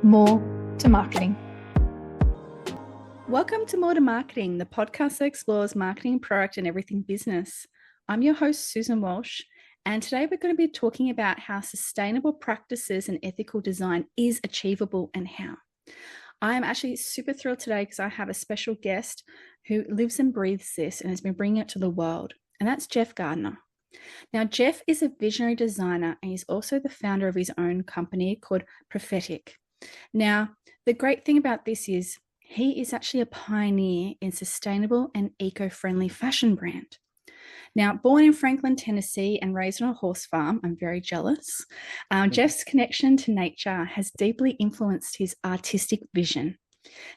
More to Marketing. Welcome to More to Marketing, the podcast that explores marketing, product, and everything business. I'm your host, Susan Walsh, and today we're going to be talking about how sustainable practices and ethical design is achievable and how. I am actually super thrilled today because I have a special guest who lives and breathes this and has been bringing it to the world, and that's Jeff Gardner. Now, Jeff is a visionary designer and he's also the founder of his own company called Prophetic. Now, the great thing about this is he is actually a pioneer in sustainable and eco-friendly fashion brand. Now, born in Franklin, Tennessee, and raised on a horse farm, I'm very jealous. Jeff's connection to nature has deeply influenced his artistic vision.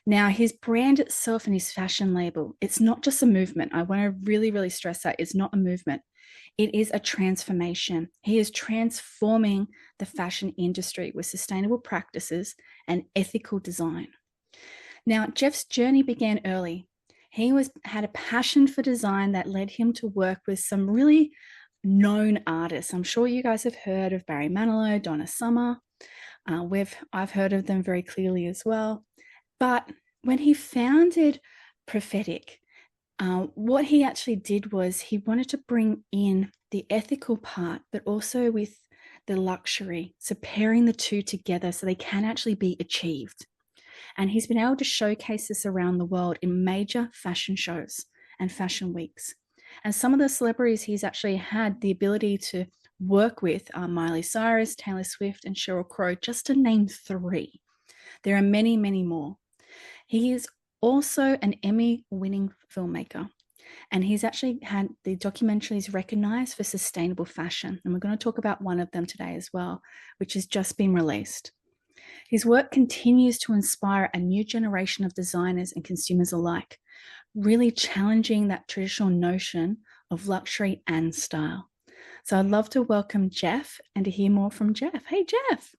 Now, his brand itself and his fashion label, it's not just a movement. I want to really stress that it's not a movement. It is a transformation. He is transforming the fashion industry with sustainable practices and ethical design. Now, Jeff's journey began early. He had a passion for design that led him to work with some really known artists. I'm sure you guys have heard of Barry Manilow, Donna Summer. I've heard of them very clearly as well. But when he founded Prophetic, what he actually did was he wanted to bring in the ethical part, but also with the luxury. So pairing the two together so they can actually be achieved. And he's been able to showcase this around the world in major fashion shows and fashion weeks. And some of the celebrities he's actually had the ability to work with are Miley Cyrus, Taylor Swift, and Sheryl Crow, just to name three. There are many more. He is also an Emmy-winning filmmaker, and he's actually had the documentaries recognized for sustainable fashion. And we're going to talk about one of them today as well, which has just been released. His work continues to inspire a new generation of designers and consumers alike, really challenging that traditional notion of luxury and style. So I'd love to welcome Jeff and to hear more from Jeff. Hey, Jeff.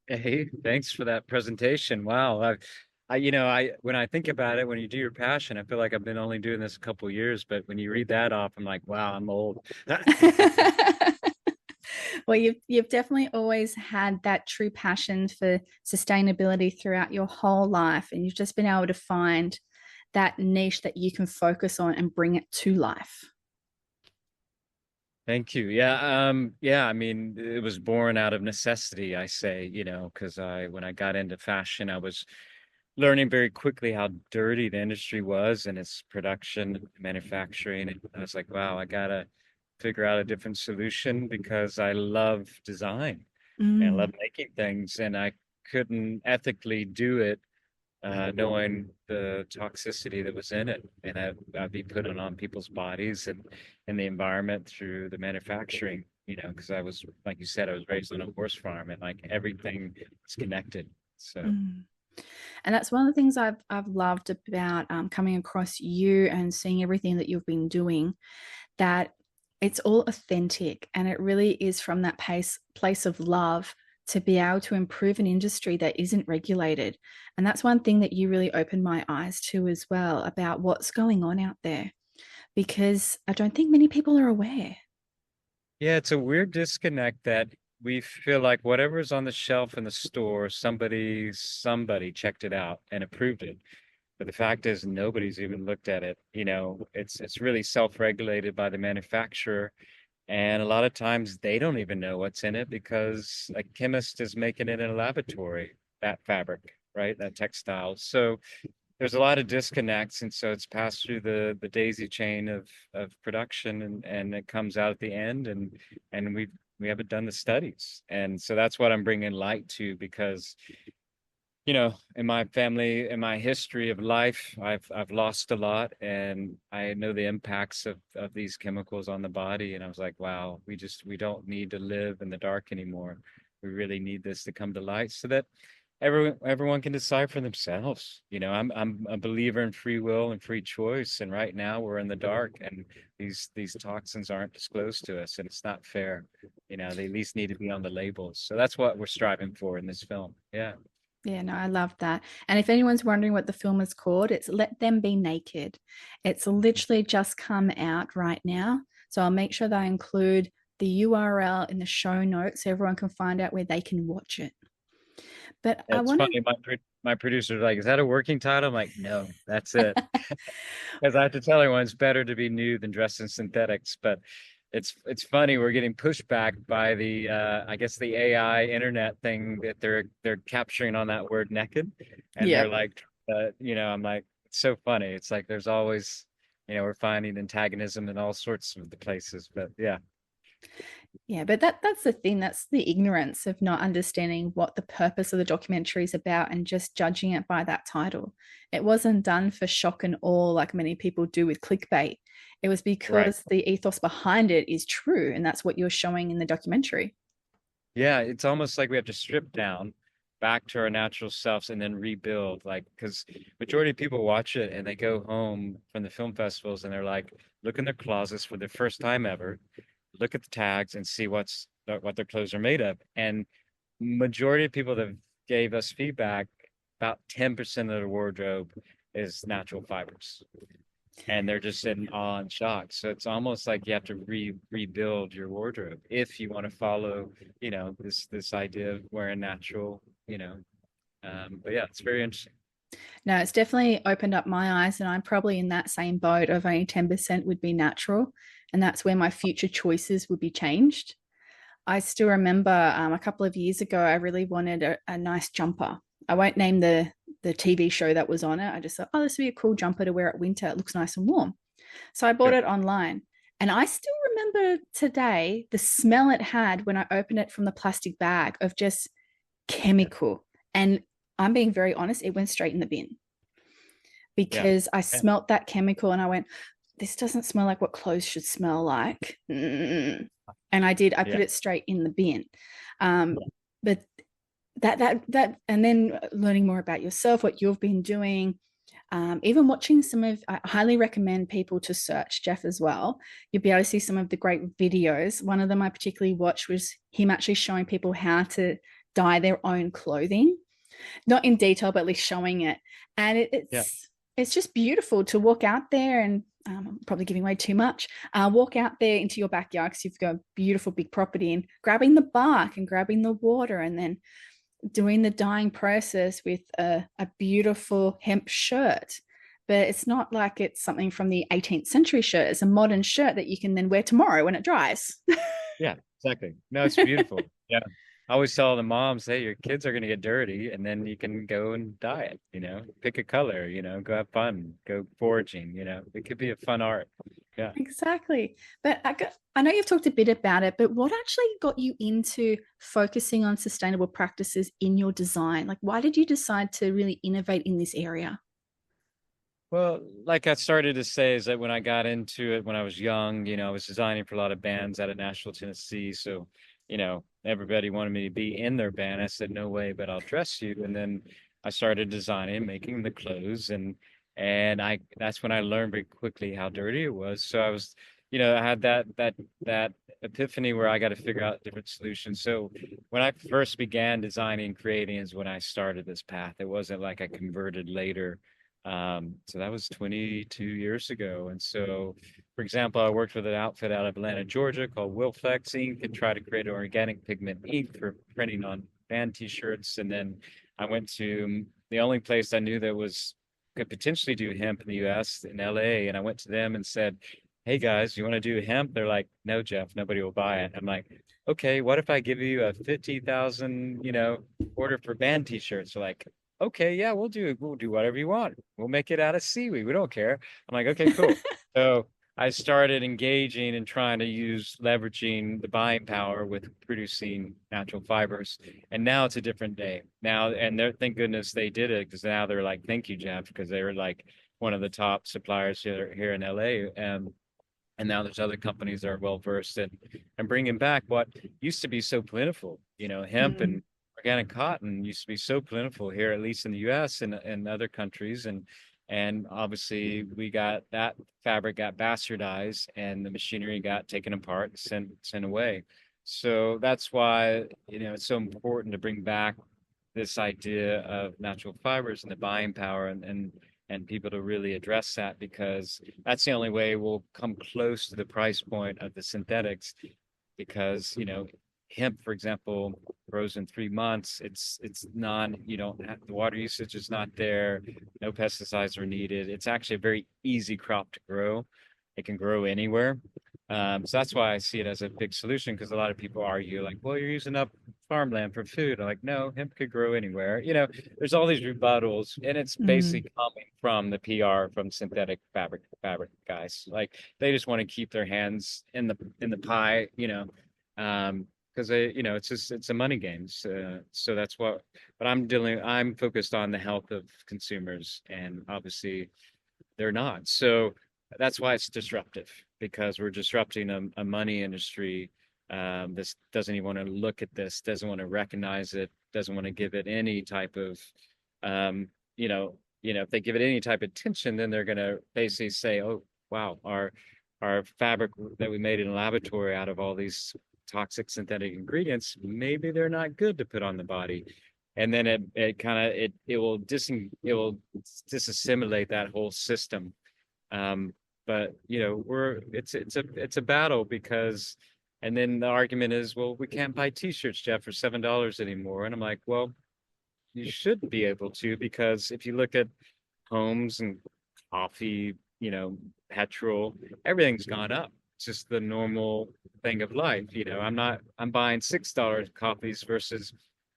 Hey, thanks for that presentation. Wow. When I think about it, when you do your passion, I feel like I've been only doing this a couple of years, but when you read that off, I'm like, wow, I'm old. Well, you've definitely always had that true passion for sustainability throughout your whole life, and you've just been able to find that niche that you can focus on and bring it to life. Thank you. Yeah, I mean, it was born out of necessity, I say, because when I got into fashion, I was learning very quickly how dirty the industry was and its production, manufacturing. And I was like, wow, I gotta figure out a different solution because I love design and I love making things, and I couldn't ethically do it knowing the toxicity that was in it, and I'd be putting on people's bodies and the environment through the manufacturing. Because I was, like you said, I was raised on a horse farm, and like everything is connected. So. And that's one of the things I've loved about coming across you and seeing everything that you've been doing, that it's all authentic, and it really is from that place of love to be able to improve an industry that isn't regulated. And that's one thing that you really opened my eyes to as well, about what's going on out there, because I don't think many people are aware. Yeah, it's a weird disconnect that we feel like whatever's on the shelf in the store, somebody checked it out and approved it. But the fact is, nobody's even looked at it. It's really self-regulated by the manufacturer. And a lot of times they don't even know what's in it because a chemist is making it in a laboratory, that fabric, right? That textile. So there's a lot of disconnects. And so it's passed through the daisy chain of production, and it comes out at the end, and we haven't done the studies. And so that's what I'm bringing light to, because in my family, in my history of life, I've lost a lot, and I know the impacts of these chemicals on the body. And I was like, wow, we don't need to live in the dark anymore. We really need this to come to light so that everyone can decide for themselves. I'm a believer in free will and free choice. And right now we're in the dark, and these toxins aren't disclosed to us, and it's not fair. They at least need to be on the labels. So that's what we're striving for in this film. Yeah. Yeah, no, I love that. And if anyone's wondering what the film is called, it's Let Them Be Naked. It's literally just come out right now. So I'll make sure that I include the URL in the show notes so everyone can find out where they can watch it. But I It's want to, funny. My producer's like, "Is that a working title?" I'm like, "No, that's it." Because I have to tell everyone it's better to be nude than dressed in synthetics. But it's funny. We're getting pushback by the I guess the AI internet thing that they're capturing on that word naked, and yeah. they're like, I'm like, it's so funny. It's like there's always, we're finding antagonism in all sorts of the places. But yeah, Yeah, but that's the thing. That's the ignorance of not understanding what the purpose of the documentary is about and just judging it by that title. It wasn't done for shock and awe like many people do with clickbait. It was right. because the ethos behind it is true, and that's what you're showing in the documentary. Yeah, it's almost like we have to strip down back to our natural selves and then rebuild. Like, because majority of people watch it and they go home from the film festivals and they're like, look in their closets for the first time ever, look at the tags and see what their clothes are made of. And majority of people that gave us feedback, about 10% of their wardrobe is natural fibers, and they're just in awe and shock. So it's almost like you have to rebuild your wardrobe if you want to follow, this idea of wearing natural, but yeah, it's very interesting. No, it's definitely opened up my eyes, and I'm probably in that same boat of only 10% would be natural. And that's where my future choices would be changed. I still remember a couple of years ago, I really wanted a nice jumper. I won't name the TV show that was on it. I just thought, oh, this would be a cool jumper to wear at winter. It looks nice and warm. So I bought Sure. it online. And I still remember today the smell it had when I opened it from the plastic bag of just Yeah. chemical. And I'm being very honest, it went straight in the bin Yeah. because I Yeah. smelt that chemical and I went, this doesn't smell like what clothes should smell like. And I put Yeah. it straight in the bin. But and then learning more about yourself, what you've been doing, even watching I highly recommend people to search Jeff as well. You'll be able to see some of the great videos. One of them I particularly watched was him actually showing people how to dye their own clothing, not in detail, but at least showing it. And Yeah. it's just beautiful to walk out there and I'm probably giving away too much. Walk out there into your backyard because you've got a beautiful big property and grabbing the bark and grabbing the water and then doing the dyeing process with a beautiful hemp shirt. But it's not like it's something from the 18th century shirt. It's a modern shirt that you can then wear tomorrow when it dries. Yeah. Exactly. No, it's beautiful. Yeah. I always tell the moms, hey, your kids are going to get dirty, and then you can go and dye it, pick a color, go have fun, go foraging, it could be a fun art. Yeah. Exactly. But I know you've talked a bit about it, but what actually got you into focusing on sustainable practices in your design? Like, why did you decide to really innovate in this area? Well, like I started to say, is that when I got into it when I was young, I was designing for a lot of bands out of Nashville, Tennessee. So, everybody wanted me to be in their band. I said, no way, but I'll dress you. And then I started designing, making the clothes, and that's when I learned very quickly how dirty it was. So I was, I had that epiphany where I got to figure out different solutions. So when I first began designing, creating is when I started this path. It wasn't like I converted later. So that was 22 years ago. And so, for example, I worked with an outfit out of Atlanta, Georgia called Wilflex Ink and tried to create an organic pigment ink for printing on band t-shirts. And then I went to the only place I knew that could potentially do hemp in the US in LA. And I went to them and said, hey guys, you want to do hemp? They're like, no, Jeff, nobody will buy it. I'm like, okay, what if I give you a 50,000, order for band t-shirts? They're like, okay, yeah, we'll do whatever you want. We'll make it out of seaweed. We don't care. I'm like, okay, cool. So I started engaging and trying to use leveraging the buying power with producing natural fibers. And now it's a different day. Now, and thank goodness they did it because now they're like, thank you, Jeff, because they were like one of the top suppliers here in LA. And now there's other companies that are well versed in and bringing back what used to be so plentiful. Hemp Mm. and organic cotton used to be so plentiful here, at least in the U.S. and other countries, and obviously we got that fabric got bastardized and the machinery got taken apart and sent away. So that's why it's so important to bring back this idea of natural fibers and the buying power and people to really address that because that's the only way we'll come close to the price point of the synthetics because hemp, for example, grows in 3 months. It's non, you don't have, the water usage is not there. No pesticides are needed. It's actually a very easy crop to grow. It can grow anywhere. So that's why I see it as a big solution because a lot of people argue like, well, you're using up farmland for food. I'm like, no, hemp could grow anywhere. There's all these rebuttals, and it's Mm. basically coming from the PR from synthetic fabric guys. Like they just want to keep their hands in the pie, because it's a money game. So that's but I'm focused on the health of consumers, and obviously they're not. So that's why it's disruptive because we're disrupting a money industry. This doesn't even want to look at this, doesn't want to recognize it, doesn't want to give it any type of, um, if they give it any type of attention, then they're going to basically say, "Oh, wow, our fabric that we made in a laboratory out of all these toxic synthetic ingredients, maybe they're not good to put on the body." And then it kind of it will disassimilate that whole system. But it's a battle because, and then the argument is, well, we can't buy T-shirts, Jeff, for $7 anymore. And I'm like, well, you should be able to, because if you look at homes and coffee, petrol, everything's gone up. It's just the normal thing of life. I'm buying $6 coffees versus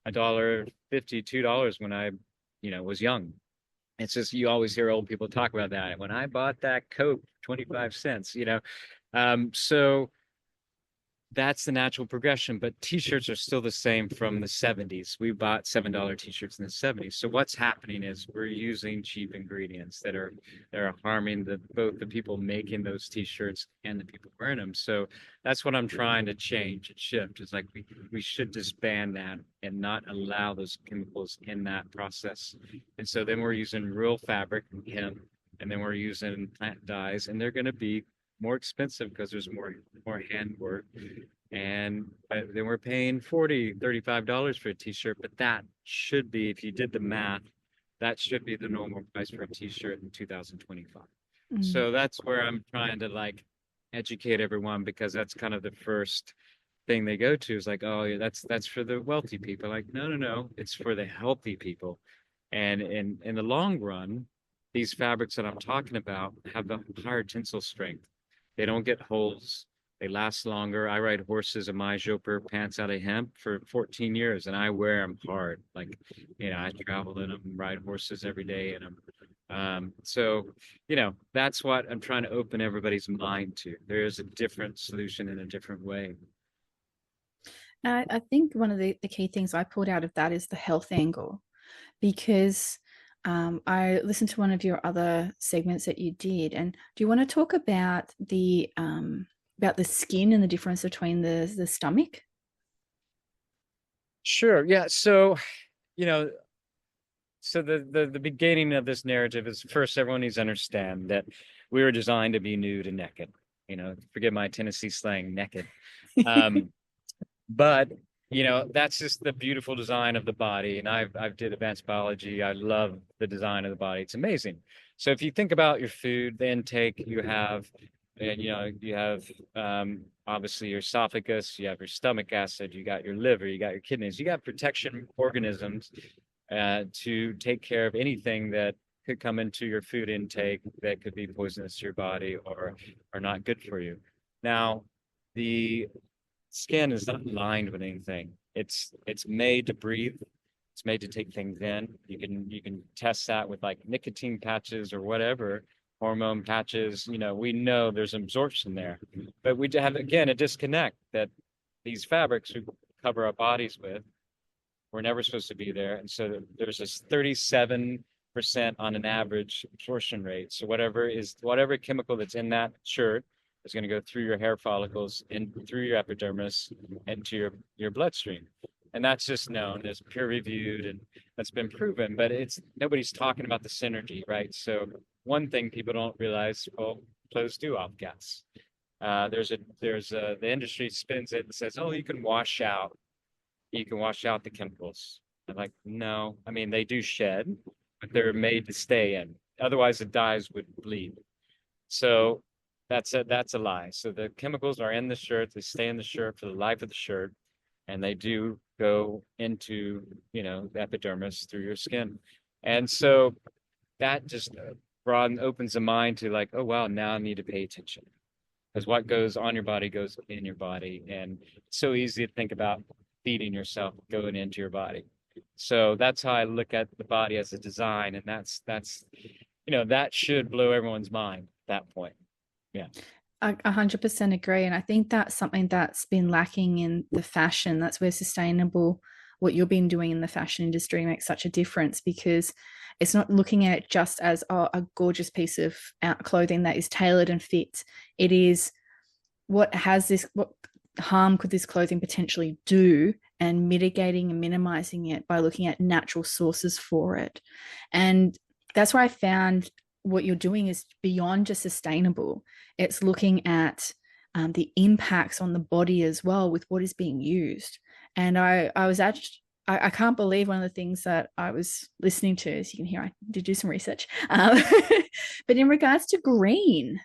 $1.50, $2 when I, was young. It's just you always hear old people talk about that. When I bought that Coke, 25 cents, So that's the natural progression, but t-shirts are still the same from the 70s. We bought $7 t-shirts in the 70s. So what's happening is we're using cheap ingredients that are harming both the people making those t-shirts and the people wearing them. So that's what I'm trying to change and shift. It's like we should disband that and not allow those chemicals in that process. And so then we're using real fabric, hemp, and then we're using plant dyes, and they're going to be more expensive because there's more handwork. And then we're paying $35 for a t-shirt, but that should be, if you did the math, that should be the normal price for a t-shirt in 2025. Mm. So that's where I'm trying to like educate everyone, because that's kind of the first thing they go to is like, oh yeah, that's for the wealthy people. Like, no, no, no, it's for the healthy people. And in the long run, these fabrics that I'm talking about have a higher tensile strength. They don't get holes. They last longer. I ride horses in my Joper pants out of hemp for 14 years, and I wear them hard. Like, I travel in them, ride horses every day in them. So, that's what I'm trying to open everybody's mind to. There is a different solution in a different way. I think one of the key things I pulled out of that is the health angle, because I listened to one of your other segments that you did, and do you want to talk about the skin and the difference between the stomach? Sure. Yeah. So, you know, so the beginning of this narrative is, first, everyone needs to understand that we were designed to be nude and naked. Forgive my Tennessee slang, naked. Um, but that's just the beautiful design of the body. And I've did advanced biology. I love the design of the body. It's amazing. So if you think about your food, the intake you have, and you have obviously your esophagus, you have your stomach acid, you got your liver, you got your kidneys, you got protection organisms to take care of anything that could come into your food intake that could be poisonous to your body or not good for you. Now, the skin is not lined with anything. It's made to breathe. It's made to take things in. You can test that with like nicotine patches or whatever, hormone patches. We know there's absorption there, but we have again a disconnect that these fabrics we cover our bodies with were never supposed to be there, and so there's this 37% on an average absorption rate. So whatever chemical that's in that shirt is going to go through your hair follicles and through your epidermis into your bloodstream. And that's just known as peer reviewed, and that's been proven, but nobody's talking about the synergy, right? So one thing people don't realize, well, clothes do off gas. The industry spins it and says, oh, you can wash out the chemicals. I'm like, no, I mean, they do shed, but they're made to stay in. Otherwise, the dyes would bleed. So that's a lie. So the chemicals are in the shirt. They stay in the shirt for the life of the shirt. and they do go into, the epidermis through your skin. And so that just opens the mind to like, oh, wow, now I need to pay attention because what goes on your body goes in your body. And it's so easy to think about feeding yourself going into your body. So that's how I look at the body as a design. And that should blow everyone's mind at that point. Yeah. I 100% agree. And I think that's something that's been lacking in the fashion. That's where sustainable, what you've been doing in the fashion industry makes such a difference because it's not looking at it just as a gorgeous piece of clothing that is tailored and fits. It is what harm could this clothing potentially do and mitigating and minimizing it by looking at natural sources for it. And that's where I found what you're doing is beyond just sustainable. It's looking at the impacts on the body as well with what is being used. And I was actually, I can't believe one of the things that I was listening to, as you can hear, I did do some research. But in regards to green,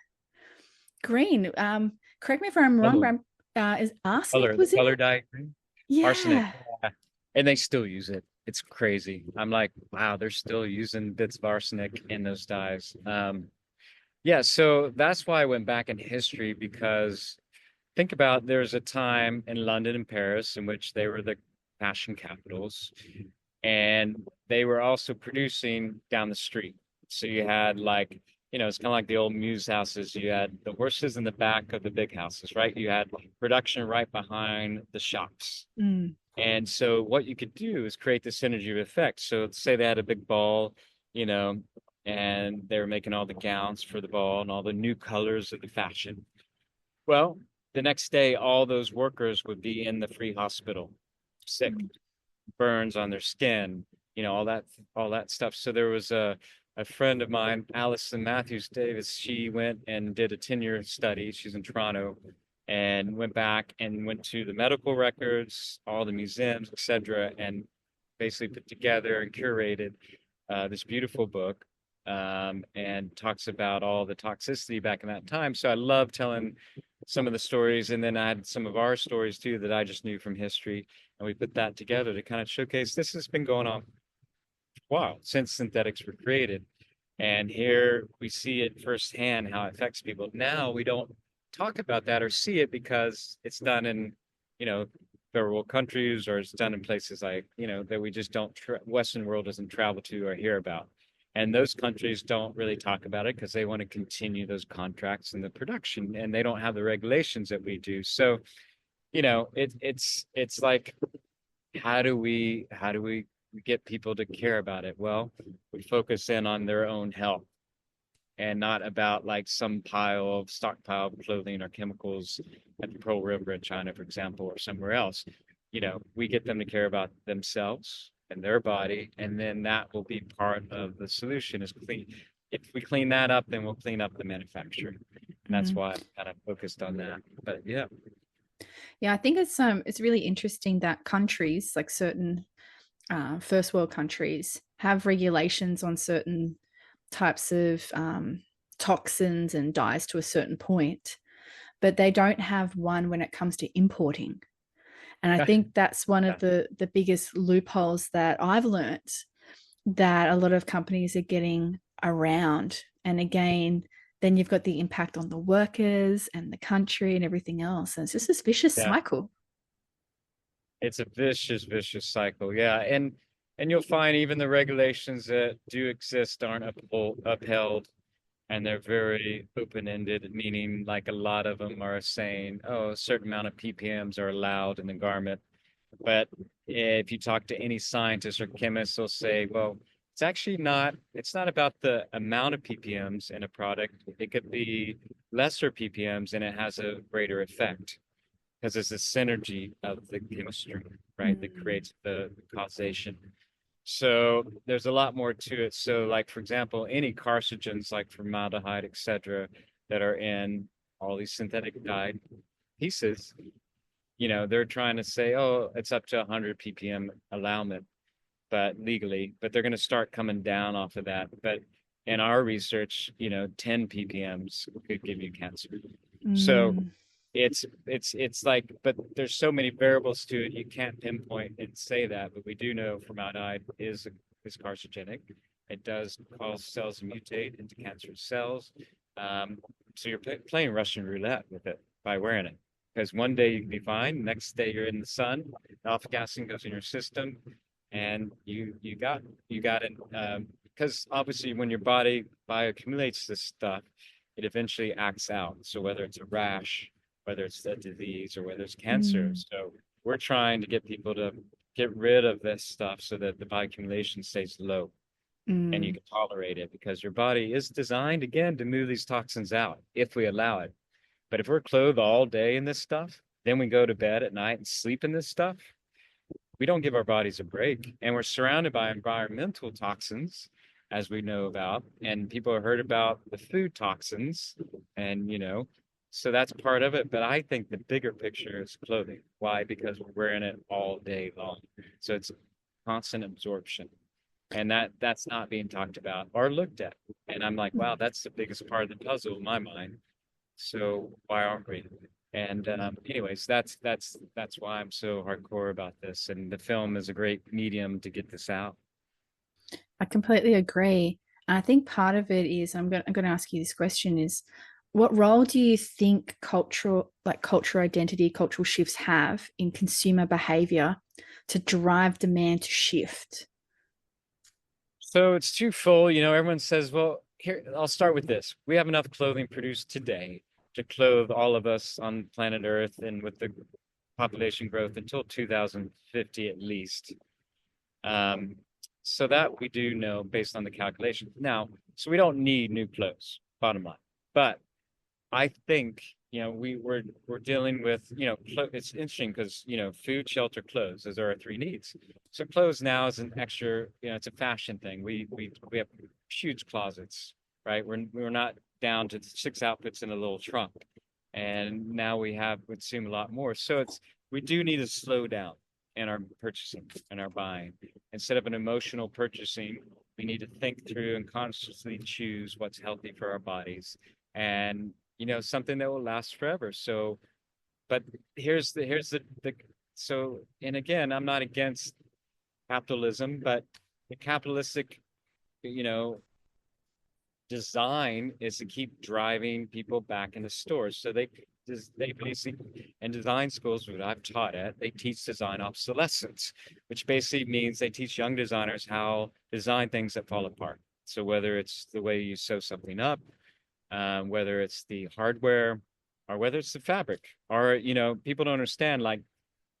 correct me if I'm wrong, Oh, but is arsenic was in color it? dye, arsenic. Yeah. Yeah. And they still use it. It's crazy. I'm like, wow, they're still using bits of arsenic in those dyes. Yeah, so that's why I went back in history because think about there's a time in London and Paris in which they were the fashion capitals, and they were also producing down the street. So you had like, it's kind of like the old muse houses. You had the horses in the back of the big houses, right? You had production right behind the shops. Mm. And so what you could do is create this synergy of effect. So say they had a big ball, you know, and they were making all the gowns for the ball and all the new colors of the fashion. Well, the next day, all those workers would be in the free hospital, sick, burns on their skin, all that stuff. So there was a friend of mine, Allison Matthews Davis. She went and did a 10-year study. She's in Toronto, and went back and went to the medical records, all the museums, etc., and basically put together and curated this beautiful book, and talks about all the toxicity back in that time. So I love telling some of the stories, and then I had some of our stories too that I just knew from history, and we put that together to kind of showcase this has been going on for a while since synthetics were created. And here we see it firsthand how it affects people. Now we don't talk about that or see it because it's done in, you know, third world countries, or it's done in places like, that we just don't, Western world doesn't travel to or hear about. And those countries don't really talk about it because they want to continue those contracts and the production, and they don't have the regulations that we do. So, it's like, how do we get people to care about it? Well, we focus in on their own health and not about like some pile of stockpile of clothing or chemicals at the Pearl River in China, for example, or somewhere else. We get them to care about themselves and their body, and then that will be part of the solution is clean. If we clean that up, then we'll clean up the manufacturing. And that's Mm. why I'm kind of focused on that. But yeah. Yeah, I think it's really interesting that countries like certain first world countries have regulations on certain types of toxins and dyes to a certain point, but they don't have one when it comes to importing. And I think that's one of the biggest loopholes that I've learned that a lot of companies are getting around. And again, then you've got the impact on the workers and the country and everything else. And it's just this vicious Yeah. cycle. It's a vicious, vicious cycle. Yeah. And you'll find even the regulations that do exist aren't upheld, and they're very open-ended, meaning like a lot of them are saying, oh, a certain amount of ppms are allowed in the garment. But if you talk to any scientist or chemist, they'll say, well, it's not about the amount of ppms in a product. It could be lesser ppms and it has a greater effect because it's a synergy of the chemistry, right, that Mm. creates the causation. So there's a lot more to it. So, like for example, any carcinogens like formaldehyde, etc., that are in all these synthetic dyed pieces, they're trying to say, oh, it's up to 100 ppm allowment, but legally, but they're going to start coming down off of that. But in our research, 10 ppms could give you cancer. So Mm. it's like, but there's so many variables to it, you can't pinpoint and say that. But we do know formaldehyde is carcinogenic. It does cause cells to mutate into cancerous cells. Um, so you're playing Russian roulette with it by wearing it. Because one day you can be fine, next day you're in the sun, alpha gassing goes in your system, and you got it. Because obviously when your body bioaccumulates this stuff, it eventually acts out. So whether it's a rash, whether it's a disease, or whether it's cancer. Mm, So we're trying to get people to get rid of this stuff so that the bioaccumulation stays low and you mm, can tolerate it, because your body is designed again to move these toxins out if we allow it. But if we're clothed all day in this stuff, then we go to bed at night and sleep in this stuff, we don't give our bodies a break. And we're surrounded by environmental toxins, as we know about. And people have heard about the food toxins. And, so that's part of it. But I think the bigger picture is clothing. Why? Because we're wearing it all day long. So it's constant absorption. And that's not being talked about or looked at. And I'm like, wow, that's the biggest part of the puzzle in my mind. So why aren't we? And anyways, that's why I'm so hardcore about this. And the film is a great medium to get this out. I completely agree. And I think part of it is I'm going to ask you this question is what role do you think cultural identity, cultural shifts have in consumer behavior to drive demand to shift? So it's twofold. Everyone says, well, here, I'll start with this. We have enough clothing produced today to clothe all of us on planet Earth, and with the population growth until 2050 at least. Um, so that we do know based on the calculation. Now, so we don't need new clothes, bottom line. But I think, we're dealing with, it's interesting because, food, shelter, clothes, those are our three needs. So clothes now is an extra, it's a fashion thing. We have huge closets, right? We're not down to six outfits in a little trunk. And now we consume a lot more. So we do need to slow down in our purchasing and our buying. Instead of an emotional purchasing, we need to think through and consciously choose what's healthy for our bodies. And something that will last forever. So, but here's the so, and again, I'm not against capitalism, but the capitalistic, you know, design is to keep driving people back into stores. So they basically, in design schools, what I've taught at, they teach design obsolescence, which basically means they teach young designers how to design things that fall apart. So whether it's the way you sew something up, whether it's the hardware, or whether it's the fabric, or people don't understand. Like,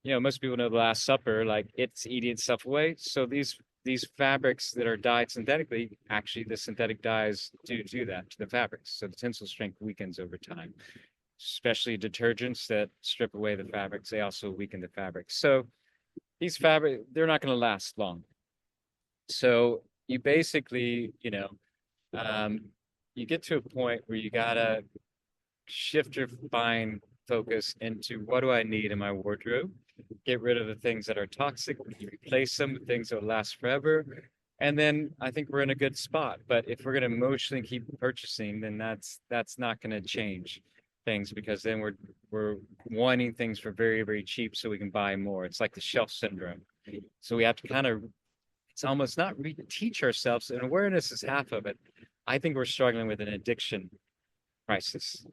most people know the Last Supper, like it's eating itself away. So these fabrics that are dyed synthetically, actually the synthetic dyes do that to the fabrics. So the tensile strength weakens over time. Especially detergents that strip away the fabrics, they also weaken the fabrics. So these fabric, they're not going to last long. So you basically, um, you get to a point where you gotta shift your buying focus into what do I need in my wardrobe? Get rid of the things that are toxic, replace them with things that will last forever. And then I think we're in a good spot. But if we're going to emotionally keep purchasing, then that's not going to change things, because then we're wanting things for very, very cheap so we can buy more. It's like the shelf syndrome. So we have to kind of, it's almost not reteach ourselves, and awareness is half of it. I think we're struggling with an addiction crisis.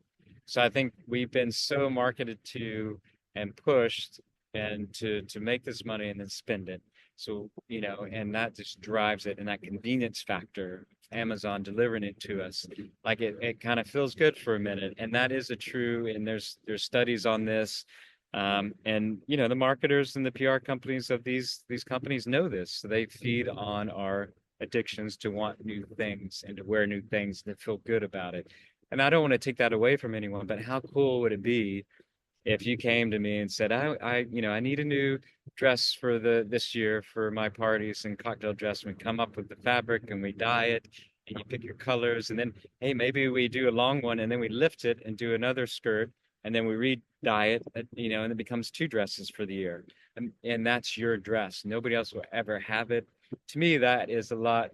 So I think we've been so marketed to and pushed and to make this money and then spend it. So, and that just drives it, and that convenience factor, Amazon delivering it to us, like it kind of feels good for a minute. And that is a true, and there's studies on this. And the marketers and the PR companies of these companies know this. So they feed on our addictions to want new things and to wear new things and to feel good about it. And I don't want to take that away from anyone, but how cool would it be if you came to me and said, I need a new dress for this year for my parties and cocktail dress. And we come up with the fabric and we dye it, and you pick your colors, and then, hey, maybe we do a long one and then we lift it and do another skirt, and then we re-dye it, and it becomes two dresses for the year. And that's your dress. Nobody else will ever have it. To me, that is a lot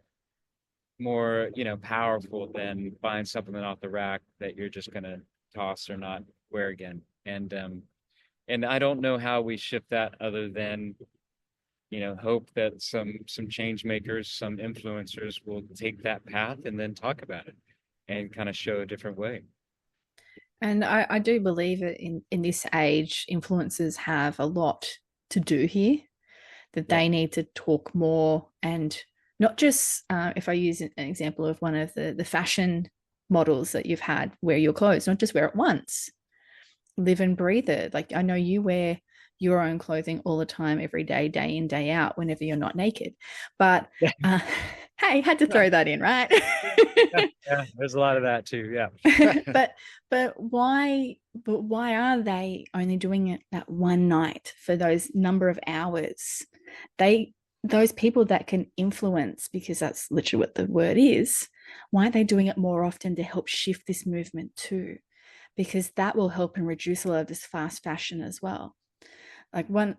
more, powerful than buying something off the rack that you're just gonna toss or not wear again. And I don't know how we shift that other than, hope that some change makers, some influencers will take that path and then talk about it and kind of show a different way. And I do believe that in this age, influencers have a lot to do here, that Yeah. they need to talk more and not just, if I use an example of one of the fashion models that you've had, wear your clothes, not just wear it once, live and breathe it. Like I know you wear your own clothing all the time, every day, day in, day out, whenever you're not naked. But uh, hey, had to throw that in, right? Yeah, yeah, there's a lot of that too. Yeah. but why are they only doing it that one night for those number of hours? They those people that can influence, because that's literally what the word is, why aren't they doing it more often to help shift this movement too? Because that will help and reduce a lot of this fast fashion as well. Like one,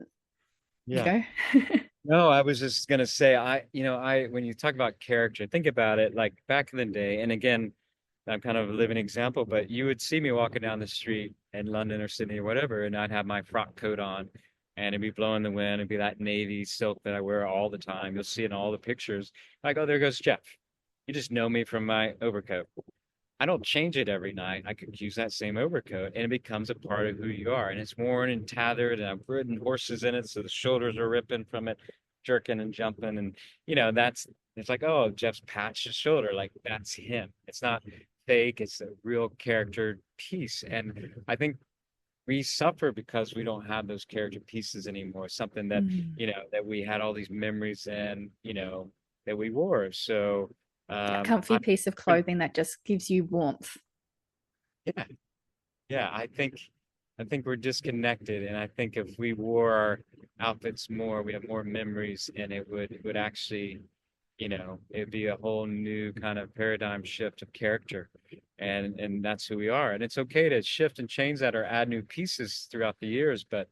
you Yeah. go. No, I was just gonna say, when you talk about character, think about it like back in the day, and again, I'm kind of a living example, but you would see me walking down the street in London or Sydney or whatever, and I'd have my frock coat on, and it'd be blowing the wind, it'd be that navy silk that I wear all the time. You'll see it in all the pictures. Like, oh, there goes Jeff. You just know me from my overcoat. I don't change it every night. I could use that same overcoat and it becomes a part of who you are. And it's worn and tethered, and I've ridden horses in it, so the shoulders are ripping from it, jerking and jumping. And it's like, oh, Jeff's patched his shoulder. Like that's him. It's not fake, it's a real character piece. And I think we suffer because we don't have those character pieces anymore. Something that, Mm. that we had all these memories and, that we wore. So That comfy I piece of clothing that just gives you warmth. yeah, yeah, I think we're disconnected, and I think if we wore our outfits more, we have more memories, and it would actually, it'd be a whole new kind of paradigm shift of character, and that's who we are. And it's okay to shift and change that or add new pieces throughout the years, but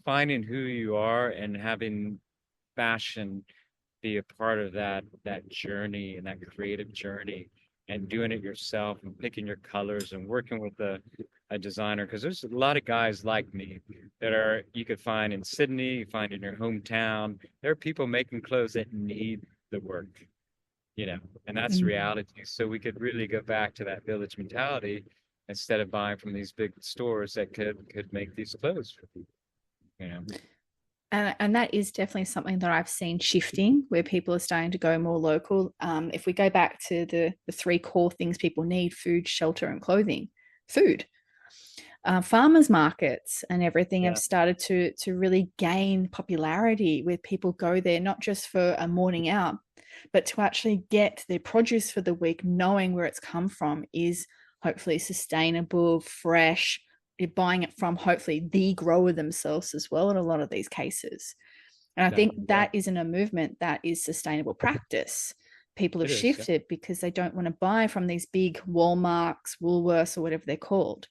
finding who you are and having fashion be a part of that journey and that creative journey and doing it yourself and picking your colors and working with a designer because there's a lot of guys like me that are you could find in Sydney, you find in your hometown. There are people making clothes that need the work, and that's the Mm. reality. So we could really go back to that village mentality instead of buying from these big stores that could make these clothes for people, you know. And that is definitely something that I've seen shifting, where people are starting to go more local. If we go back to the three core things people need: food, shelter, and clothing. Food, farmers markets and everything have Yeah. started to really gain popularity, where people go there not just for a morning out, but to actually get their produce for the week, knowing where it's come from is hopefully sustainable, fresh. You're buying it from hopefully the grower themselves as well in a lot of these cases. And I Exactly. think Yeah, that isn't a movement that is sustainable practice. People have it is. Yeah. shifted because they don't want to buy from these big Walmarts, Woolworths, or whatever they're called.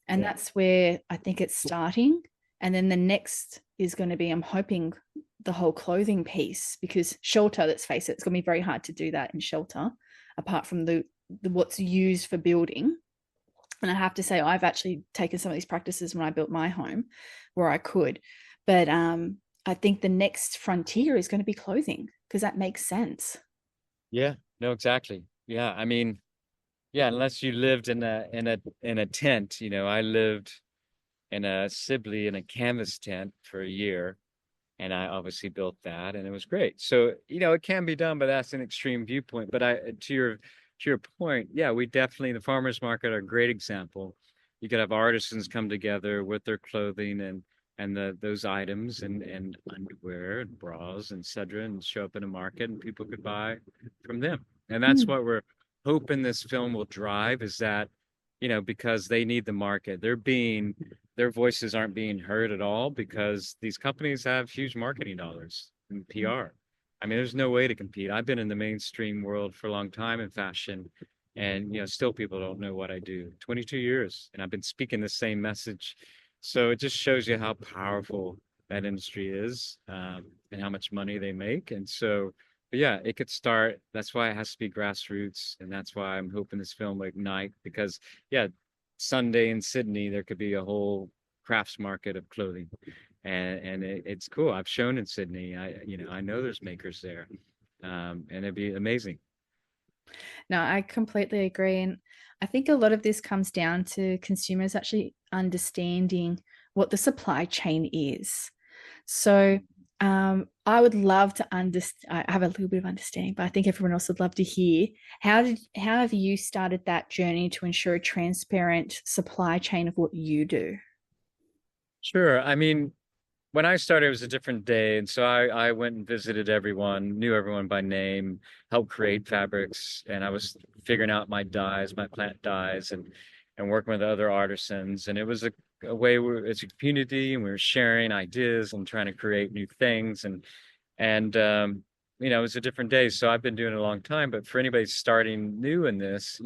And Yeah. that's where I think it's starting. And then the next is going to be, I'm hoping, the whole clothing piece, because shelter, let's face it, it's going to be very hard to do that in shelter, apart from the what's used for building. And I have to say, I've actually taken some of these practices when I built my home where I could. But I think the next frontier is going to be clothing, because that makes sense. Yeah, no, exactly. Yeah, I mean, yeah, unless you lived in a tent, I lived in a Sibley in a canvas tent for a year, and I obviously built that, and it was great. So, it can be done, but that's an extreme viewpoint. But to your point, yeah, we definitely the farmers market are a great example. You could have artisans come together with their clothing and those items and underwear and bras and etc. and show up in a market and people could buy from them. And that's Mm. what we're hoping this film will drive is that, because they need the market. Their voices aren't being heard at all because these companies have huge marketing dollars and PR. I mean, there's no way to compete. I've been in the mainstream world for a long time in fashion, and still people don't know what I do. 22 years, and I've been speaking the same message. So it just shows you how powerful that industry is, and how much money they make. And so, but yeah, it could start. That's why it has to be grassroots, and that's why I'm hoping this film will ignite because, yeah, Sunday in Sydney, there could be a whole crafts market of clothing, and it's cool. I've shown in Sydney. I know there's makers there, and it'd be amazing. No, I completely agree. And I think a lot of this comes down to consumers actually understanding what the supply chain is. So I would love to understand. I have a little bit of understanding, but I think everyone else would love to hear how have you started that journey to ensure a transparent supply chain of what you do? Sure. I mean, when I started, it was a different day, and so I went and visited everyone, knew everyone by name, helped create fabrics, and I was figuring out my dyes, my plant dyes, and working with other artisans. And it was a way where it's a community, and we were sharing ideas and trying to create new things, and it was a different day. So I've been doing it a long time, but for anybody starting new in this,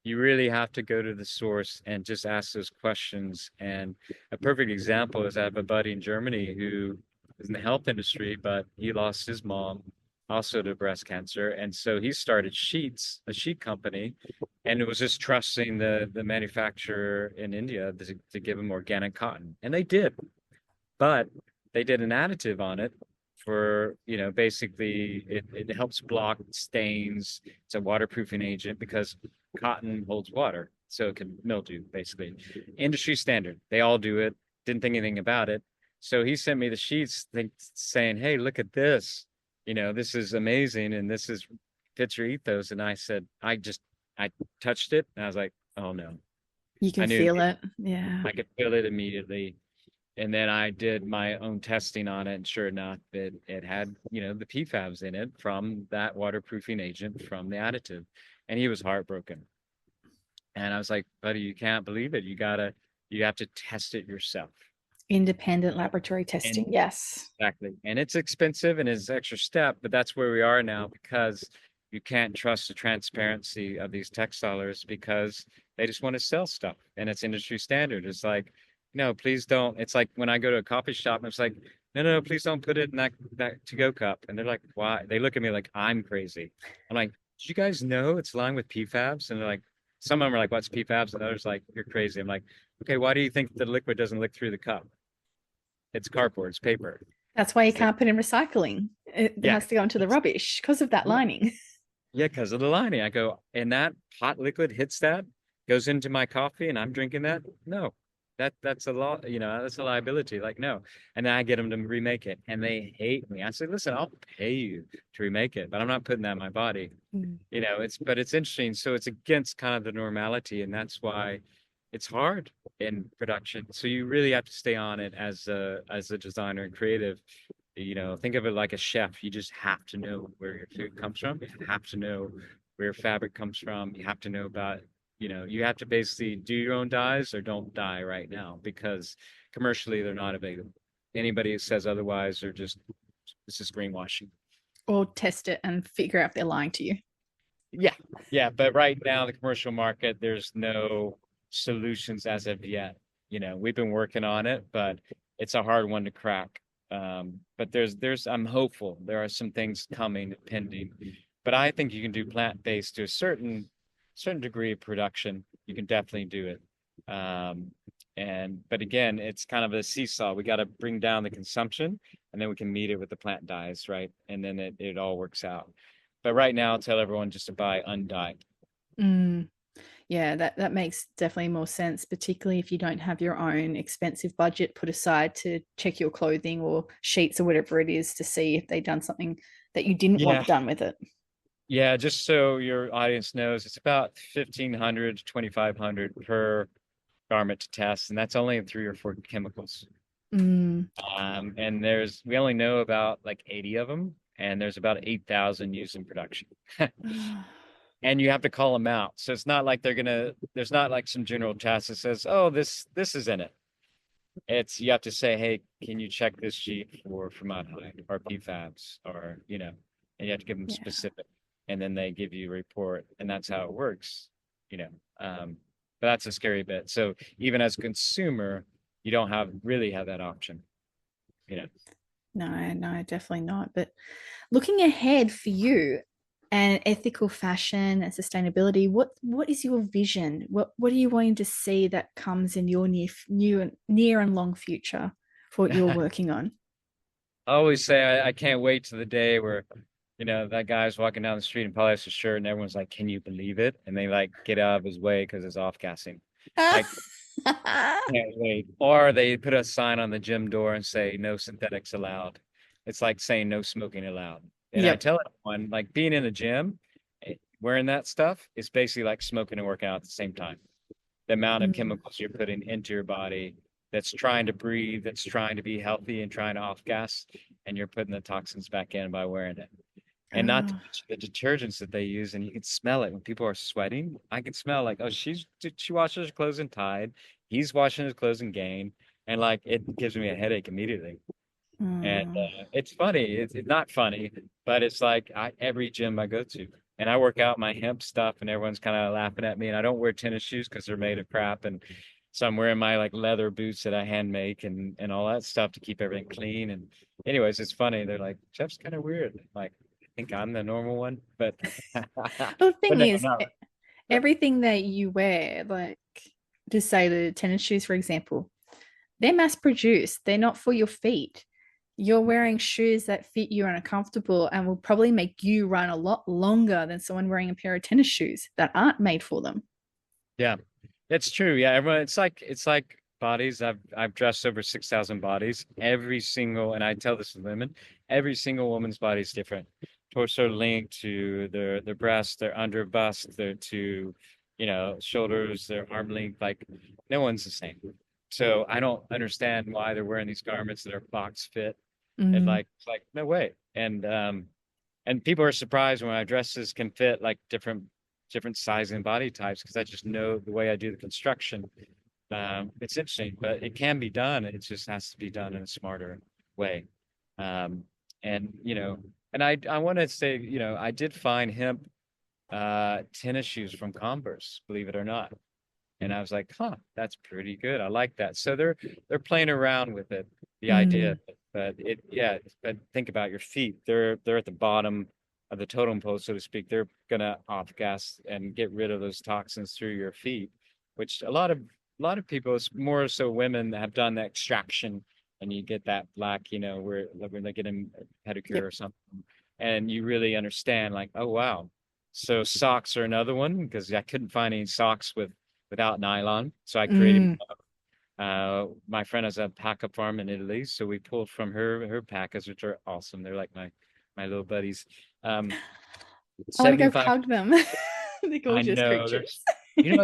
you really have to go to the source and just ask those questions. And a perfect example is I have a buddy in Germany who is in the health industry, but he lost his mom also to breast cancer. And so he started a sheet company, and it was just trusting the manufacturer in India to give him organic cotton. And they did, but they did an additive on it for, basically it helps block stains. It's a waterproofing agent because cotton holds water, so it can mildew, basically. Industry standard. They all do it. Didn't think anything about it. So he sent me the sheets saying, "Hey, look at this. This is amazing, and this is fits your ethos." And I said, I touched it, and I was like, "Oh no." You I can knew feel it. Yeah. I could feel it immediately. And then I did my own testing on it, and sure enough, it had, the PFABs in it from that waterproofing agent from the additive. And he was heartbroken. And I was like, buddy, you can't believe it. You have to test it yourself. Independent laboratory testing. And Yes. exactly. And it's expensive and it's an extra step, but that's where we are now because you can't trust the transparency of these textilers because they just want to sell stuff and it's industry standard. It's like, no, please don't. It's like when I go to a coffee shop and it's like, no, no, please don't put it in that to-go cup. And they're like, why? They look at me like I'm crazy. I'm like, did you guys know it's lined with PFABs? And they're like, some of them are like, what's PFABs? And others like, you're crazy. I'm like, okay, why do you think the liquid doesn't leak through the cup? It's cardboard, it's paper. That's why you It's like, can't put in recycling. It yeah, has to go into the rubbish because of that yeah, lining. yeah, because of the lining. I go, and that hot liquid hits that, goes into my coffee, and I'm drinking that. No, that's a lot. That's a liability. Like no, and then I get them to remake it, and they hate me. I say, listen, I'll pay you to remake it, but I'm not putting that in my body. Mm. But it's interesting. So it's against kind of the normality, and that's why it's hard in production. So you really have to stay on it as a designer and creative. Think of it like a chef. You just have to know where your food comes from. You have to know where fabric comes from. You have to know about, you have to basically do your own dyes or don't dye right now because commercially they're not available. Anybody who says otherwise are just, this is greenwashing. Or test it and figure out if they're lying to you. Yeah, yeah, but right now the commercial market, there's no solutions as of yet. We've been working on it, but it's a hard one to crack. But I'm hopeful. There are some things coming, pending, but I think you can do plant-based to a certain degree of production. You can definitely do it. But again, it's kind of a seesaw. We got to bring down the consumption, and then we can meet it with the plant dyes, right? And then it all works out. But right now, I'll tell everyone just to buy undyed. Mm. Yeah, that makes definitely more sense, particularly if you don't have your own expensive budget put aside to check your clothing or sheets or whatever it is to see if they've done something that you didn't Yeah. want done with it. Yeah, just so your audience knows, it's about 1,500 to 2,500 per garment to test, and that's only in 3 or 4 chemicals. Mm. And we only know about like 80 of them, and there's about 8,000 used in production. And you have to call them out. So it's not like there's not like some general test that says, oh, this is in it. You have to say, hey, can you check this sheet for formaldehyde or PFABs and you have to give them Yeah. specific, and then they give you a report, and that's how it works, you know. But that's a scary bit. So even as a consumer, you don't really have that option, you know. No, no, definitely not. But looking ahead for you and ethical fashion and sustainability. What is your vision? What are you wanting to see that comes in your near and long future for what you're I working on? always say I can't wait to the day where, that guy's walking down the street in polyester shirt and everyone's like, "Can you believe it?" And they like get out of his way because it's off gassing. Like, can't wait. Or they put a sign on the gym door and say, "No synthetics allowed." It's like saying no smoking allowed. And I Yep. tell everyone, like being in the gym, wearing that stuff is basically like smoking and working out at the same time. The amount of Mm. chemicals you're putting into your body that's trying to breathe, that's trying to be healthy and trying to off gas, and you're putting the toxins back in by wearing it. And not to Oh, mention the detergents that they use, and you can smell it when people are sweating. I can smell like, oh, she washes her clothes in Tide, he's washing his clothes in Gain, and like it gives me a headache immediately. And mm. it's funny. It's not funny, but it's like every gym I go to, and I work out my hemp stuff, and everyone's kind of laughing at me. And I don't wear tennis shoes because they're made of crap, and so I'm wearing my like leather boots that I hand make and all that stuff to keep everything clean. And anyways, it's funny. They're like, Jeff's kind of weird. Like, I think I'm the normal one, but Well, the but thing no, is, no. everything that you wear, like to say the tennis shoes, for example, they're mass produced. They're not for your feet. You're wearing shoes that fit you and are comfortable and will probably make you run a lot longer than someone wearing a pair of tennis shoes that aren't made for them. Yeah, it's true. Yeah, everyone. It's like bodies. I've dressed over 6,000 bodies. Every single, and I tell this to women, every single woman's body is different. Torso length to their breast, their under bust, their to, shoulders, their arm length. Like no one's the same. So I don't understand why they're wearing these garments that are box fit. And Mm, like it's like no way. And people are surprised when my dresses can fit like different size and body types because I just know the way I do the construction. It's interesting, but it can be done. It just has to be done in a smarter way. Um, and and I want to say, I did find hemp tennis shoes from Converse, believe it or not. And I was like, huh, that's pretty good. I like that. So they're playing around with it, the idea. mm, But yeah, but think about your feet. They're at the bottom of the totem pole, so to speak. They're gonna off gas and get rid of those toxins through your feet, which a lot of people, it's more so women that have done the extraction and you get that black, where when they get a pedicure yep. or something, and you really understand, like, oh wow. So socks are another one because I couldn't find any socks without nylon. So I created Mm. my friend has a paca farm in Italy, so we pulled from her pacas, which are awesome. They're like my little buddies. Um, I want to go 75. hug them. They're I gorgeous know creatures.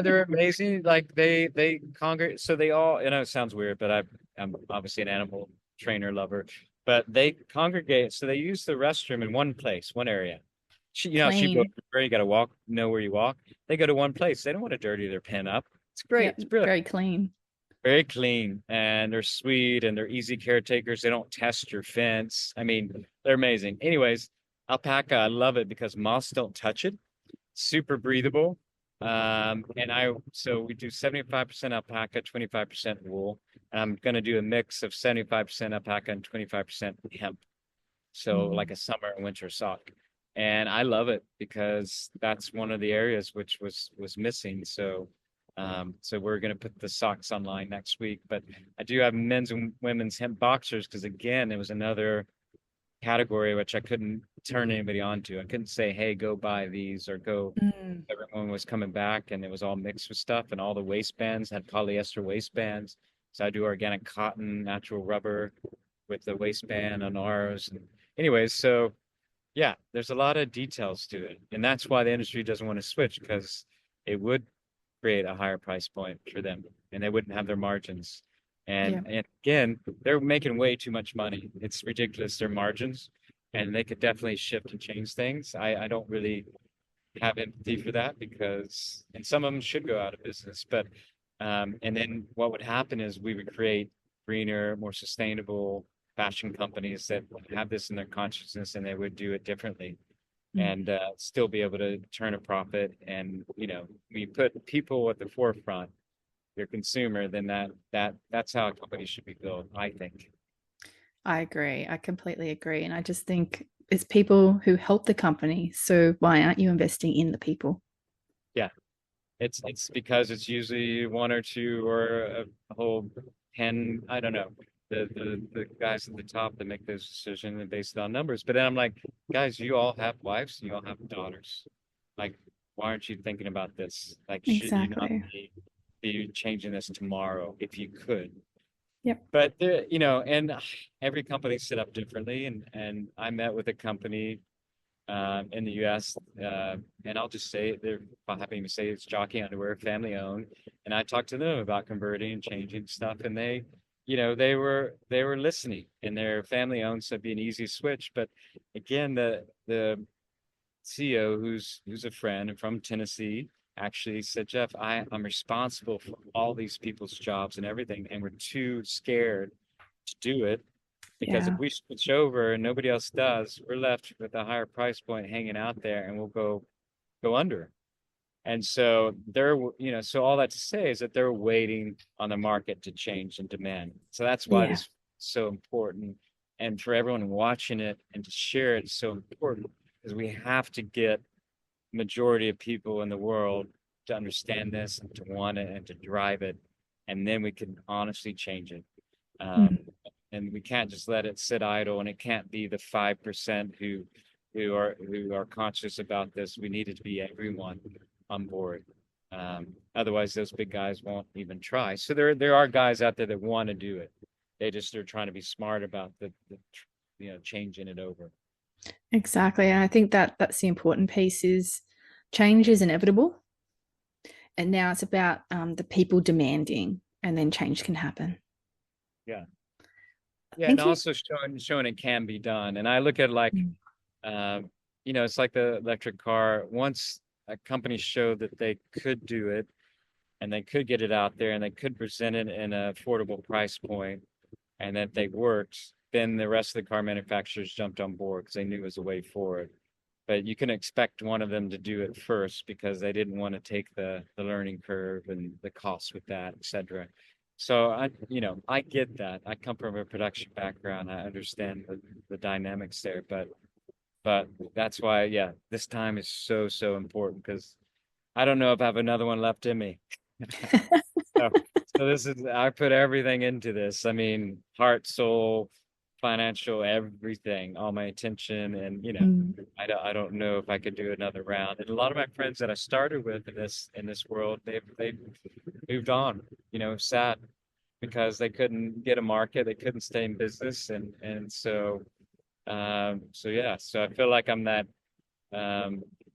they're amazing. Like they congregate, so they all. It sounds weird, but I'm obviously an animal trainer lover. But they congregate, so they use the restroom in one place, one area. Sheep go Clean. everywhere. You got to walk, know where you walk. They go to one place. They don't want to dirty their pen up. It's great. Yep. It's brilliant. Very clean. Very clean, and they're sweet, and they're easy caretakers. They don't test your fence. I mean, they're amazing. Anyways, alpaca, I love it because moths don't touch it. Super breathable. So we do 75% alpaca, 25% wool, and I'm going to do a mix of 75% alpaca and 25% hemp. So like Mm. a summer and winter sock. And I love it because that's one of the areas which was missing. So we're going to put the socks online next week, but I do have men's and women's hemp boxers because again, it was another category which I couldn't turn anybody onto. I couldn't say, "Hey, go buy these," or go. Mm. Everyone was coming back, and it was all mixed with stuff, and all the waistbands had polyester waistbands. So I do organic cotton, natural rubber with the waistband on ours. And anyways, so yeah, there's a lot of details to it, and that's why the industry doesn't want to switch because it would create a higher price point for them, and they wouldn't have their margins. Yeah. And again, they're making way too much money. It's ridiculous, their margins, and they could definitely shift and change things. I don't really have empathy for that because, and some of them should go out of business. But and then what would happen is we would create greener, more sustainable fashion companies that have this in their consciousness and they would do it differently Mm. and still be able to turn a profit. And we put people at the forefront, your consumer, then that's how a company should be built, I think. I agree. I completely agree. And I just think it's people who help the company. So why aren't you investing in the people? Yeah. It's because it's usually one or two or a whole 10, I don't know. The guys at the top that make those decisions and based on numbers. But then I'm like, guys, you all have wives, you all have daughters. Like, why aren't you thinking about this? Like, should you not Exactly. be changing this tomorrow if you could? Yep. But and every company's set up differently. And I met with a company in the U.S. And I'll just say they're happy to say it's Jockey Underwear, family owned. And I talked to them about converting and changing stuff, and they were listening, and they're family owned, so it'd be an easy switch. But again, the CEO, who's a friend and from Tennessee, actually said, Jeff, I'm responsible for all these people's jobs and everything, and we're too scared to do it because if Yeah. we switch over and nobody else does, we're left with a higher price point hanging out there, and we'll go under. And so so all that to say is that they're waiting on the market to change and demand. So that's why Yeah. this is so important. And for everyone watching it and to share it is so important because we have to get majority of people in the world to understand this and to want it and to drive it. And then we can honestly change it. Um, Mm. and we can't just let it sit idle, and it can't be the 5% who are conscious about this. We need it to be everyone on board. Otherwise those big guys won't even try. So there are guys out there that want to do it. They're trying to be smart about the changing it over. Exactly. And I think that that's the important piece is change is inevitable. And now it's about the people demanding, and then change can happen. Yeah. I Yeah, and think you, also showing it can be done. And I look at like mm, it's like the electric car. Once a company showed that they could do it and they could get it out there and they could present it in an affordable price point and that they worked, then the rest of the car manufacturers jumped on board because they knew it was a way forward. But you can expect one of them to do it first because they didn't want to take the learning curve and the costs with that, et cetera. So I get that. I come from a production background. I understand the dynamics there, but that's why, yeah, this time is so, so important because I don't know if I have another one left in me. So, so I put everything into this. I mean, heart, soul, financial, everything, all my attention. And, mm, I don't know if I could do another round. And a lot of my friends that I started with in this world, they've moved on, sad because they couldn't get a market, they couldn't stay in business. So yeah, so I feel like I'm that. I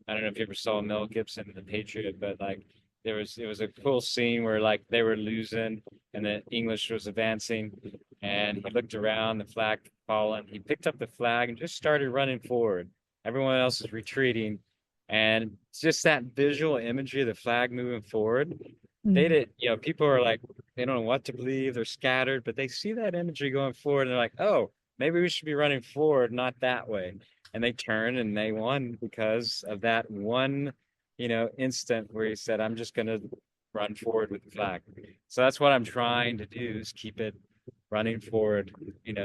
don't know if you ever saw Mel Gibson in The Patriot, but like it was a cool scene where like they were losing and the English was advancing, and he looked around, the flag fallen. He picked up the flag and just started running forward. Everyone else is retreating, and just that visual imagery of the flag moving forward. They mm. did, people are like they don't know what to believe. They're scattered, but they see that imagery going forward, and they're like, oh, maybe we should be running forward, not that way. And they turned and they won because of that one, instant where he said, I'm just going to run forward with the flag. So that's what I'm trying to do is keep it running forward,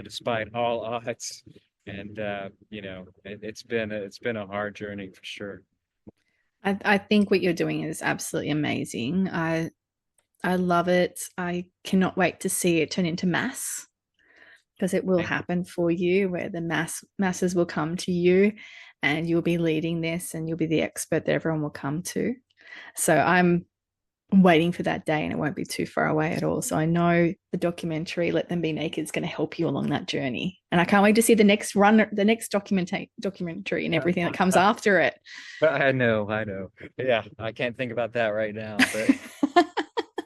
despite all odds. And it's been a hard journey for sure. I think what you're doing is absolutely amazing. I love it. I cannot wait to see it turn into mass because it will Thank you. happen for you where the masses will come to you and you'll be leading this and you'll be the expert that everyone will come to. So I'm waiting for that day and it won't be too far away at all. So I know the documentary Let Them Be Naked is going to help you along that journey. And I can't wait to see the next documentary and everything that comes after it. I know. Yeah, I can't think about that right now, but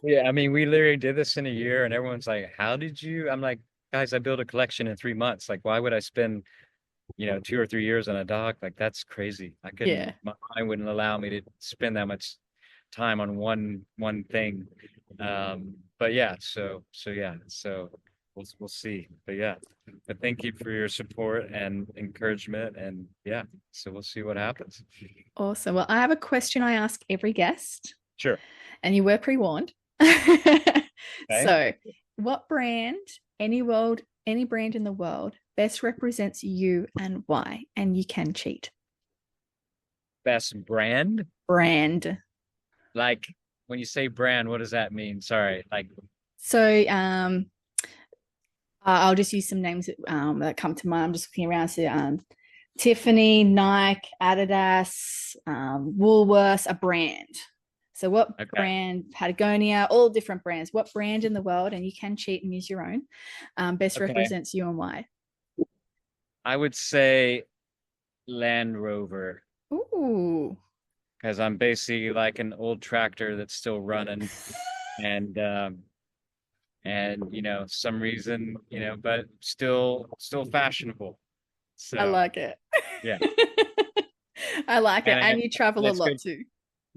yeah, I mean, we literally did this in a year, and everyone's like, "How did you?" I'm like, "Guys, I built a collection in 3 months. Like, why would I spend, 2 or 3 years on a doc? Like, that's crazy. Yeah. My mind wouldn't allow me to spend that much time on one thing. But yeah, so yeah, so we'll see. But yeah, but thank you for your support and encouragement, and yeah, so we'll see what happens. Awesome. Well, I have a question I ask every guest, Sure. and you were pre warned. Okay. So, what brand, any brand in the world, best represents you and why? And you can cheat. Best brand? Brand. Like when you say brand, what does that mean? Sorry. Like, So I'll just use some names that come to mind. I'm just looking around. So Tiffany, Nike, Adidas, Woolworths, a brand. So what okay. brand, Patagonia, all different brands, what brand in the world, and you can cheat and use your own, best Okay. represents you and why? I would say Land Rover Ooh, because I'm basically like an old tractor that's still running and some reason, but still fashionable. I So like it. yeah. I like it. And And I, you and travel a it's lot good. too.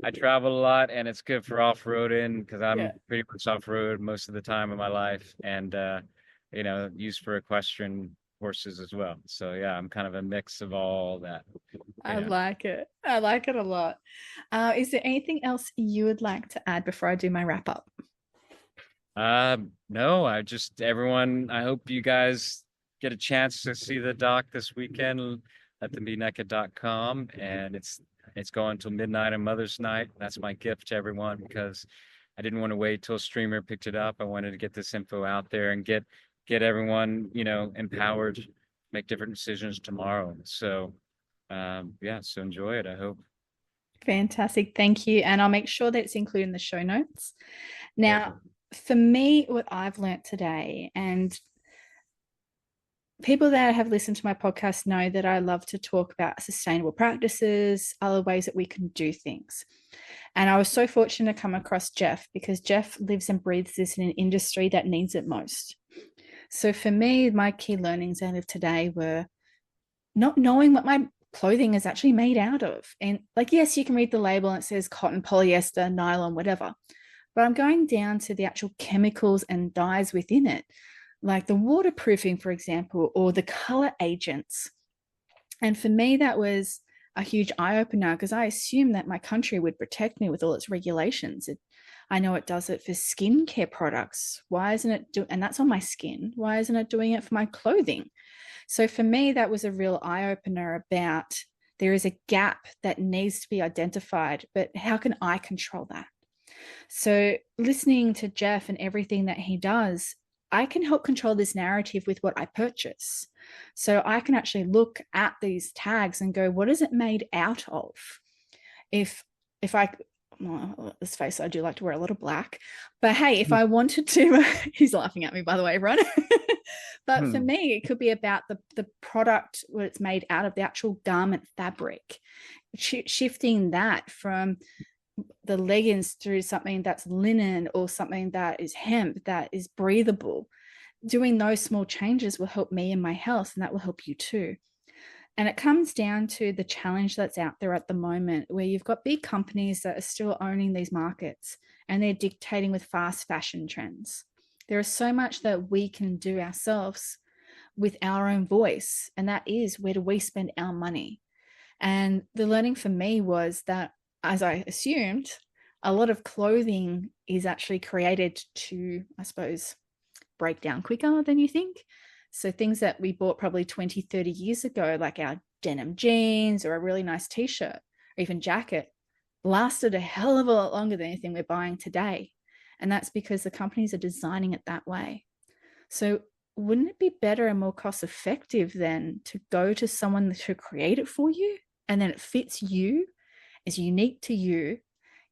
I travel a lot and it's good for off-roading because Yeah. I'm pretty much off-road most of the time in my life and used for equestrian horses as well. So yeah, I'm kind of a mix of all that, you I know. like it. I like it a lot. Is there anything else you would like to add before I do my wrap up? No, I hope you guys get a chance to see the doc this weekend at thebenaked.com and it's going till midnight on Mother's Night. That's my gift to everyone because I didn't want to wait till a streamer picked it up. I wanted to get this info out there and get everyone, empowered to make different decisions tomorrow. So yeah, so enjoy it, I hope. Fantastic. Thank you. And I'll make sure that it's included in the show notes. Now, Perfect. for me, what I've learnt today, and people that have listened to my podcast know that I love to talk about sustainable practices, other ways that we can do things. And I was so fortunate to come across Jeff because Jeff lives and breathes this in an industry that needs it most. So for me, my key learnings out of today were not knowing what my clothing is actually made out of. And like, yes, you can read the label and it says cotton, polyester, nylon, whatever. But I'm going down to the actual chemicals and dyes within it, like the waterproofing, for example, or the color agents. And for me, that was a huge eye opener because I assumed that my country would protect me with all its regulations. I know it does it for skincare products. Why isn't it and that's on my skin. Why isn't it doing it for my clothing? So for me, that was a real eye opener about there is a gap that needs to be identified, but how can I control that? So listening to Jeff and everything that he does, I can help control this narrative with what I purchase. So I can actually look at these tags and go, what is it made out of? If if I well, let's face it, I do like to wear a lot of black. But hey, if I wanted to, he's laughing at me, by the way, everyone. But for Hmm. me, it could be about the product, what it's made out of, the actual garment fabric, shifting that from the leggings through something that's linen or something that is hemp, that is breathable. Doing those small changes will help me and my health, and that will help you too. And it comes down to the challenge that's out there at the moment, where you've got big companies that are still owning these markets and they're dictating with fast fashion trends. There is so much that we can do ourselves with our own voice, and that is where do we spend our money? And the learning for me was that, as I assumed, a lot of clothing is actually created to, I suppose, break down quicker than you think. So things that we bought probably 20, 30 years ago, like our denim jeans or a really nice t-shirt or even jacket, lasted a hell of a lot longer than anything we're buying today. And that's because the companies are designing it that way. So wouldn't it be better and more cost effective then to go to someone to create it for you and then it fits you, is unique to you?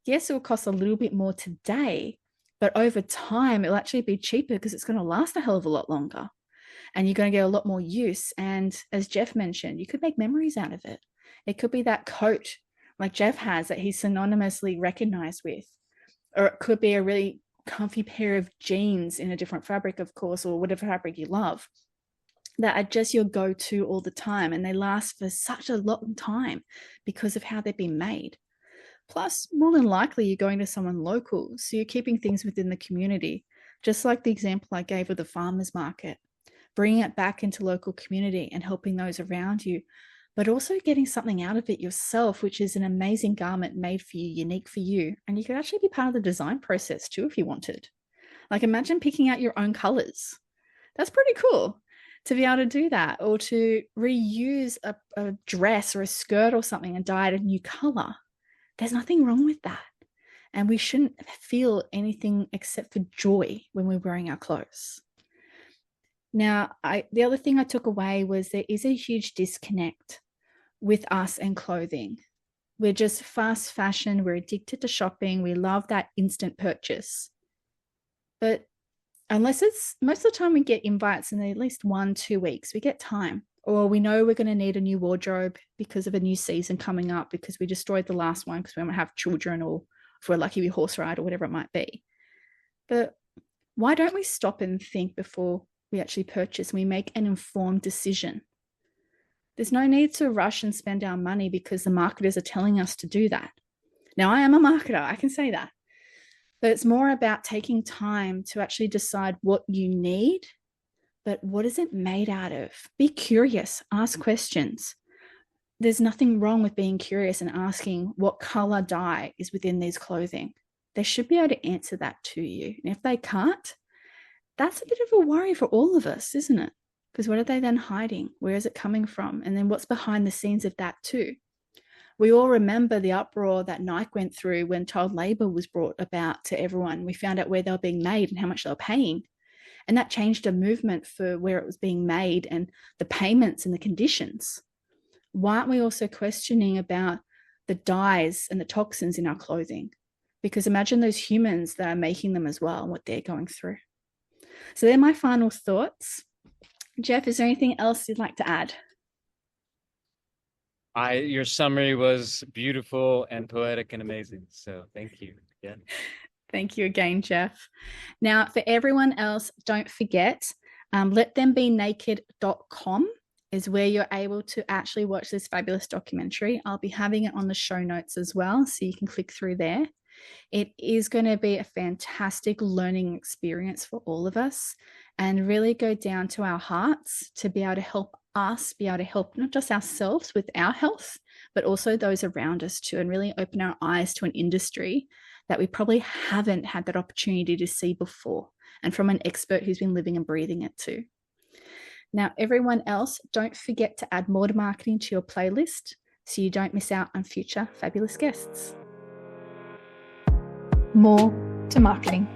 Yes, it will cost a little bit more today, but over time, it'll actually be cheaper because it's going to last a hell of a lot longer and you're going to get a lot more use. And as Jeff mentioned, you could make memories out of it. It could be that coat like Jeff has that he's synonymously recognized with, or it could be a really comfy pair of jeans in a different fabric, of course, or whatever fabric you love that are just your go-to all the time and they last for such a long time because of how they've been made. Plus, more than likely, you're going to someone local, so you're keeping things within the community, just like the example I gave of the farmers market, bringing it back into local community and helping those around you, but also getting something out of it yourself, which is an amazing garment made for you, unique for you. And you could actually be part of the design process too if you wanted. Like, imagine picking out your own colors. That's pretty cool. to be able to do that, or to reuse a dress or a skirt or something and dye it a new color. There's nothing wrong with that. And we shouldn't feel anything except for joy when we're wearing our clothes. Now, the other thing I took away was there is a huge disconnect with us and clothing. We're just fast fashion. We're addicted to shopping. We love that instant purchase. But unless it's most of the time we get invites in at least 1-2 weeks, we get time. Or we know we're going to need a new wardrobe because of a new season coming up, because we destroyed the last one because we don't have children, or if we're lucky we horse ride or whatever it might be. But why don't we stop and think before we actually purchase and we make an informed decision? There's no need to rush and spend our money because the marketers are telling us to do that. Now, I am a marketer, I can say that. But it's more about taking time to actually decide what you need, but what is it made out of? Be curious, ask questions. There's nothing wrong with being curious and asking what color dye is within these clothing. They should be able to answer that to you. And if they can't, that's a bit of a worry for all of us, isn't it? Because what are they then hiding? Where is it coming from? And then what's behind the scenes of that too? We all remember the uproar that Nike went through when child labor was brought about to everyone. We found out where they were being made and how much they were paying. And that changed a movement for where it was being made and the payments and the conditions. Why aren't we also questioning about the dyes and the toxins in our clothing? Because imagine those humans that are making them as well and what they're going through. So they're my final thoughts. Jeff, is there anything else you'd like to add? Your summary was beautiful and poetic and amazing. So thank you again. Thank you again, Jeff. Now, for everyone else, don't forget, letthembeenaked.com is where you're able to actually watch this fabulous documentary. I'll be having it on the show notes as well, so you can click through there. It is going to be a fantastic learning experience for all of us, and really go down to our hearts to be able to help us be able to help not just ourselves with our health, but also those around us too, and really open our eyes to an industry that we probably haven't had that opportunity to see before, and from an expert who's been living and breathing it too. Now, everyone else, don't forget to add more to marketing to your playlist so you don't miss out on future fabulous guests. More to marketing.